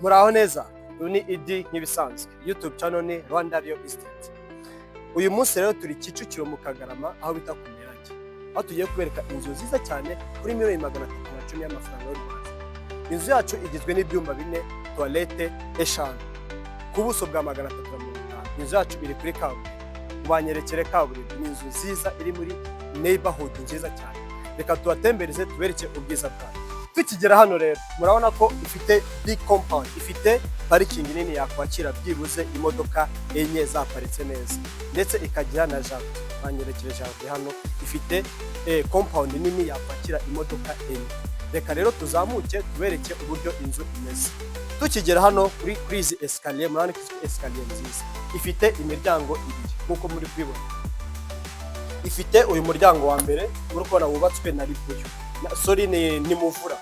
Muraho neza, uyu ni Idi nk'ibisanzwe. YouTube channel ni Rwanda Real Estate. Uyu munsi rero turi Kicukiro mu Kagarama aho bita ku Mirage. Aho tugiye kubereka inzu nziza cyane kuri $310,000 y'amafaranga y'u Rwanda. Inzu yacu igizwe n'ibyumba 4, toilette eshanu. Ku buso bwa 350. Inzu yacu iri kuri kaburimbo. Ubanyerekere kaburimbo. Ni inzu nziza iri muri neighborhood nziza cyane. Reka tubatembereze tubereke ubwiza bwayo. Tukigera hano rero murabona ko ifite big compound, ifite parking nini yakwakira byibuze imodoka enye zaparitse neza, ndetse ikagira na jardin. Banyerekere jardin hano ifite compound nini yakwakira imodoka enye. Reka rero tuzamuke tubereke uburyo inzu imeze. Tukigera hano kuri izi escalier murabona ko ifite escalier nziza, ifite imiryango ibiri nkuko muri kwibona. Ifite uyu muryango wa mbere urukona wubatswe na ribuyu, sorry ni muvura,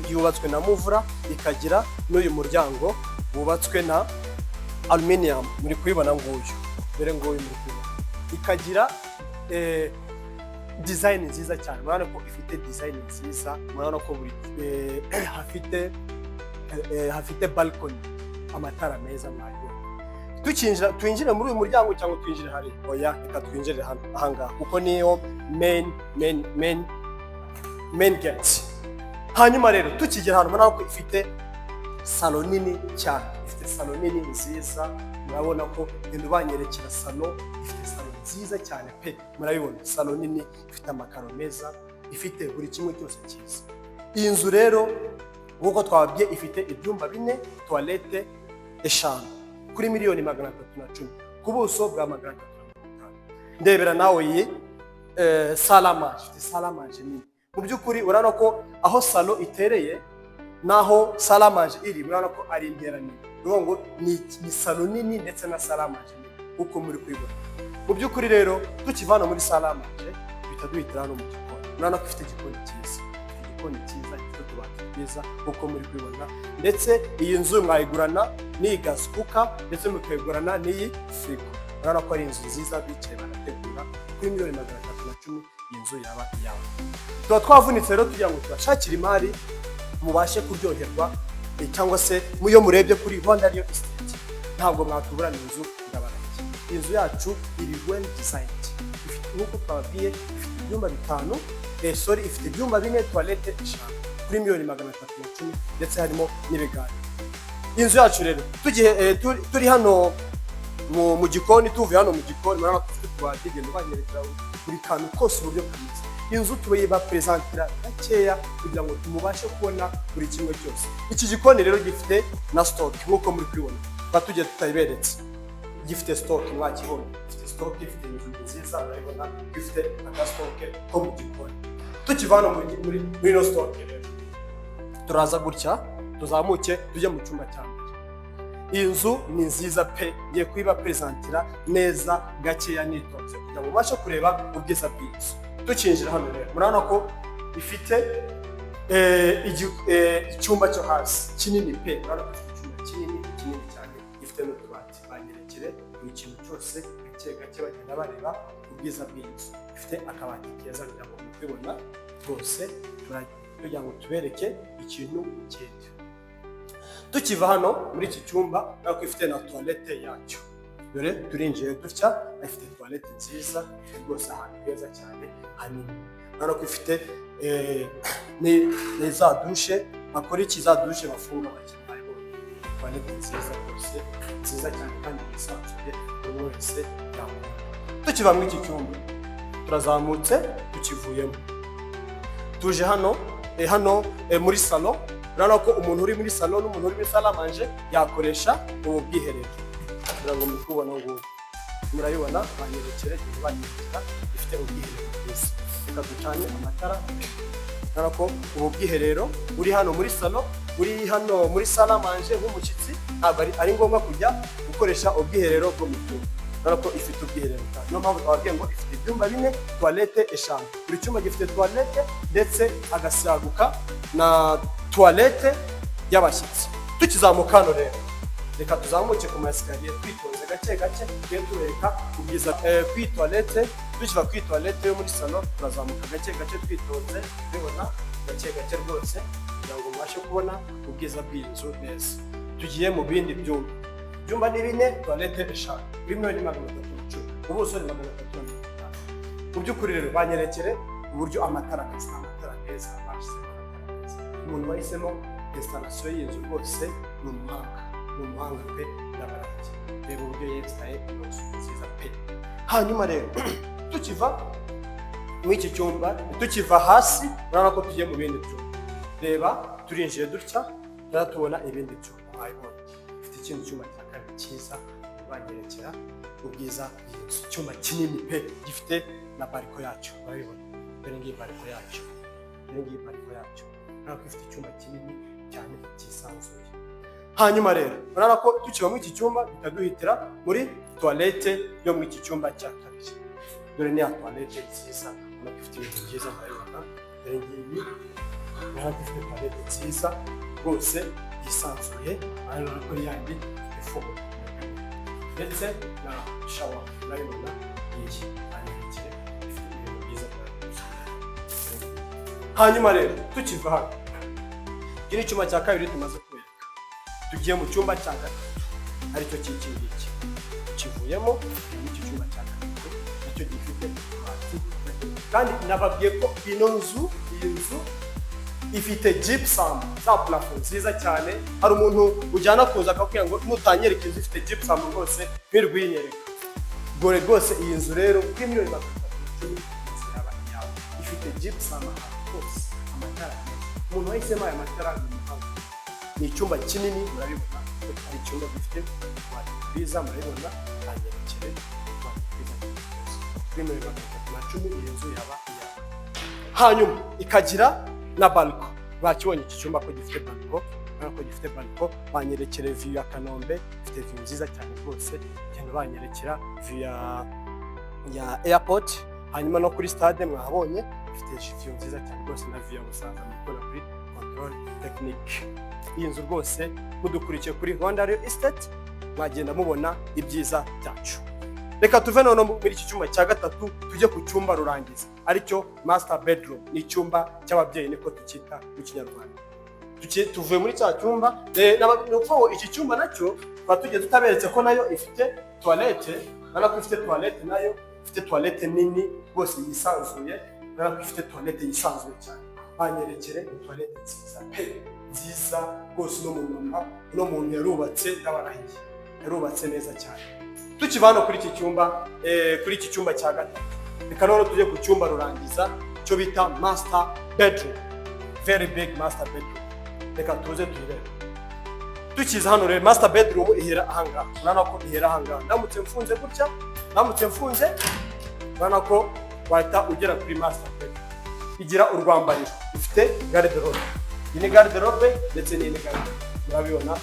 yubatswe na muvura, ikagira n'uyu muryango wubatswe na aluminium muri kwibona nguyu, dore nguyu muri kwibona. Ikagira design nziza cyane, murabona ko ifite design nziza, murabona ko buri hafite balcony, amatara meza mwayo. Twinjire muri uyu muryango cyangwa twinjire hari? Oya, reka twinjire hano ahangaha kuko niyo main gate. Hanyuma rero tukigera hano murabona ko ifite salon nini cyane, ifite salon nini nziza, murabona ko genda banyerekera salon, ifite salon nziza cyane pe, murabibona salon nini, ifite amakaro meza, ifite buri kimwe cyose cyiza. Iyi nzu rero nkuko twababwiye ifite ibyumba 4, toilette eshanu kuri $310,000 ku buso bwa 350. Ndebera nawe iyi salamage, ifite salamage nini. Mu byukuri urabona ko aho salon itereye naho salamage iri, urabona ko ari interane. Ngo ni salon nini ndetse na salamage nini uko muri kwibona. Mu byukuri rero tukivana muri salamage bitaduhitira hano mu gikoni. Urabona ko ifite igikoni cyiza, igikoni cyiza gifite utubati twiza uko muri kwibona. Ndetse iyi nzu mwayigurana n'iyi gas cooker, ndetse mukayigurana n'iyi frigo. Urabona ko ari inzu nziza bicaye barategura kuri $310,000 iyi nzu yaba iyawe. Tuba twavunitse rero tugira ngo tubashakire imari mubashe kuryoherwa, cyangwa se muyo murebye kuri Rwanda Real Estate ntabwo mwatuburana inzu ndabaraki. Inzu yacu iri well designed, nkuko twababwiye ifite ibyumba 5, sorry ifite ibyumba 4, toilette eshanu kuri $310,000 ndetse harimo n'ibigani. Inzu yacu rero tugiye turi hano mu gikoni, tuvuye hano mu gikoni murabona ko ifite tubati genda banyerekera buri kantu kose uburyo kameze. Inzu tuba presentira gakeya kugira ngo tumubashe kubona buri kimwe cyose. Iki gikoni rero gifite na stock nkuko muri kwibona, batugiye tutayiberetse. Gifite stock mwakibona, gifite stock, ifite inzu nziza urabona, gifite na stock ko mu gikoni. Tukivana muri no stock rero turaza gutya tuzamuke tujye mu cyumba cya mbere. Iyi nzu ni nziza pe, ngiye kuyiba presentira neza gakeya nitonze kugira ngo mubashe kureba ubwiza bw'inzu. Tukinjira hano rero murabona ko ifite icyumba cyo hasi kinini pe, murabona ko ifite icyumba kinini cyane, gifite n'utubati banyerekere buri kintu cyose gake bagenda bareba ubwiza bw'inzu. Ifite akabati keza kugira ngo mubibona rwose, kugira ngo tubereke ikintu kindi. Tukiva hano muri iki cyumba nako ifite na toilette yacyo, dore turinjiye dutya, ifite toilette nziza rwose ahantu heza cyane hanini. Urabona ko ifite ni za douche, bakora iki za douche bafunga bakibaye, toilette nziza rwose, nziza cyane kandi yisanzuye buri wese yamubona. Tukiva muri iki cyumba turazamutse, tukivuyemo tuje hano muri salon. Urabona ko umuntu uri muri salon n'umuntu uri muri salamanje yakoresha ubu bwiherero kugira ngo mukubona ngo murayibona banyerekere banyerekera, ifite ubwiherero bwiza. Reka ducanye amatara. Urabona ko ubu bwiherero uri hano muri salon, uri hano muri salamanje nk'umushyitsi ntabwo ari ngombwa kujya gukoresha ubwiherero bwo mu cyumba. Urabona ko ifite ubwiherero kandi niyo mpamvu twababwiye ngo ifite ibyumba 4, toilette eshanu. Buri cyumba gifite toilette ndetse agasaguka na toilette y'abashyitsi. Tukizamuka hano rero reka tuzamuke ku masikariye twitonze gake tugiye tubereka ubwiza kuri toilette. Tukiva kuri toilette yo muri salon turazamuka gake twitonze, bibona gake rwose kugira ngo mubashe kubona ubwiza bw'inzu neza. tugiye mu bindi byumba. Ibyumba ni 4, toilette 5. Bimwe ni 310, ubuso ni 350. Mu by'ukuri rero banyerekere uburyo amatara meza, amatara meza bashyizemo amatara meza. Umuntu wahisemo installation y'inzu rwose ni umuhanga pe n'abaraki. Reba uburyo yestaye inzu nziza pe. Hanyuma rero tukiva mu iki cyumba, tukiva hasi urabona ko tugiye mu bindi byumba. Reba turinjiye dutya tubona ibindi byumba. Ayibona ifite ikindi cyumba cya kabiri cyiza banyerekera ubwiza bw'inzu. Icyumba kinini pe gifite na bariko yacyo. Urabibona dore ngiyi bariko yacyo, dore ngiyi bariko yacyo. Urabona ko ifite icyumba kinini cyane cyisanzuye. Hanyuma rero urabona ko tukiva muri iki cyumba bitaduhitira muri toilette yo muri iki cyumba cya kabiri. Dore ni ya toilette nziza, urabona ko ifite ibintu byiza murabibona. Dore ngiyi urabona ko ifite toilette nziza rwose yisanzuye, urabona ko yandi ifumo ndetse na shower urabibona iyi anyerekere ifite ibintu byiza murabibona. Hanyuma rero tukiva hano, iki ni icyumba cya kabiri tumaze kubereka. Tugiye mu cyumba cya gatatu aricyo cy'iki ngiki kivuyemo iki cyumba cya gatatu nacyo gifite amabati, kandi nababwiye ko iyi nzu ifite gypsum za plafond nziza cyane. Hari umuntu ujyana kuza akakubwira ngo nutanyereka inzu ifite gypsum rwose ntirwe yinyereka. Gore rwose iyi nzu rero kuri miliyoni 310 ziraba iyawe. Ifite gypsum hose, amatara meza. Umuntu wahisemo aya matara ni umuhanga. Ni icyumba kinini murabibona, ari icyumba gifite amabati meza murabibona, anyerekere kuri miliyoni 310 iyi nzu yaba iyawe. Hanyuma ikagira na balko. Bakibonye iki cyumba ko gifite balko, urabona ko gifite balko. Banyerekere view ya Kanombe, ifite view nziza cyane rwose. Cyane banyerekera view ya airport, hanyuma no kuri stade mwahabonye ifite view nziza cyane rwose, na view ya Musanze mukora kuri control technique. Iyi nzu rwose mudukurikiye kuri Rwanda Real Estate mwagenda mubona ibyiza byacu. Reka tuve none muri iki cyumba cya gatatu tujye ku cyumba rurangiza aricyo master bedroom. Ni icyumba cy'ababyeyi niko tukita mu Kinyarwanda. Tuvuye muri cya cyumba n'abapfo, iki cyumba nacyo batugeze tutaberetse ko nayo ifite toilette. Urabona ko ifite toilette, nayo ifite toilette nini rwose yisanzuye. Urabona ko ifite toilette yisanzuye cyane. Banyerekere toilette nziza pe nziza rwose. No muntu yarubatse ndabarahiye, yarubatse neza cyane. Tukivana kuri iki cyumba cya gatatu, reka none tujye ku cyumba rurangiza cyo bita master bedroom. Very big master bedroom. Reka tuze turebe. Tukiza hano rero master bedroom ihera ahangaha. Urabona ko ihera ahangaha. Ndamutse mfunze gutya, urabona ko wahita ugera kuri master bedroom. Igira urwambariro, ifite garde-robe. Iyi ni garde-robe ndetse n'iyi ni garde-robe. Murabibona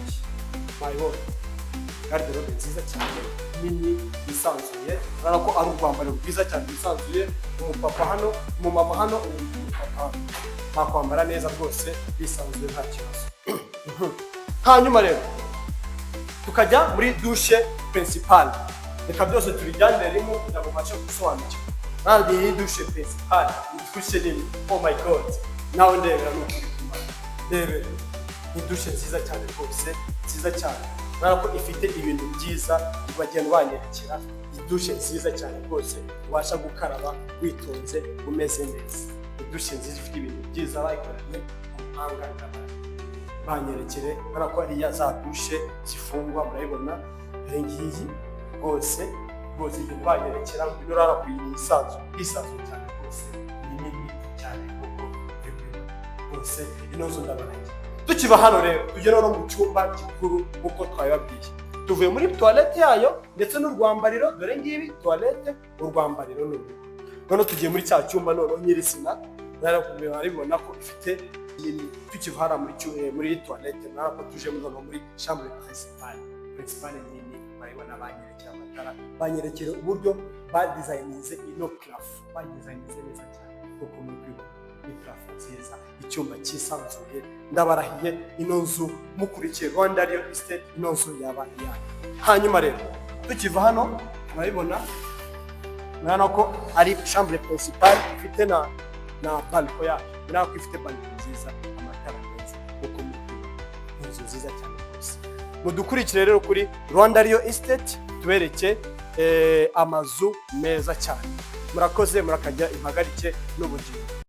iki? Mayibona. Garde-robe nziza cyane nini yisanzuye. Urabona ko ari urwambariro rwiza cyane yisanzuye. Umupapa hano, umumama hano, umupapa bakwambara neza rwose bisanzuye nta kibazo. Hanyuma rero tukajya muri douche principale. Reka byose tubijyanire rimwe kugira ngo mbashe gusobanukirwa. Kandi iyi douche principale douche nini, oh my god, nawe ndebera n'ukuri kumara. Rebe ni douche nziza cyane rwose, nziza cyane. Urabona ko ifite ibintu byiza bagenda banyerekera. Idushe nziza cyane rwose ubasha gukaraba witonze umeze neza. Idushe nziza ifite ibintu byiza bayikoranye umuhanga banyerekere. Urabona ko ari ya za dushe zifungwa murabibona. Iyi ngiyi rwose igenda banyerekera ngo urara ku yisanzu cyane rwose. Ni nini cyane kuko rwose ino nzu ndabaranye. Tukiva hano rero tugera no mu cyumba gikuru uko twabibabwiye. Tuvuye muri toilette yayo ndetse n'urwambariro. Dore ngibi toilette, urwambariro n'urugo. None tugiye muri cya cyumba none nyirisina. Narabibona ko ifite tukiva hara muri toilette. Narako tuje muri chambre principale nini. Baribona banyerekera amatara, banyerekera uburyo badesigninze ino plafond. Badesigninze neza cyane kuko muri plafond nziza, icyumba cyisanzuye. Ndabarahiye ino nzu mukurikiye Rwanda Real Estate, ino nzu yaba iyawe. Hanyuma rero tukiva hano murabibona ko ari chambre principale ifite na balko yayo. Urabona ko ifite balko nziza, amatara meza kuko muri inzu nziza cyane rwose. Mudukurikire rero kuri Rwanda Real Estate tubereke amazu meza cyane. Murakoze, murakajya impagarike n'ubugingo.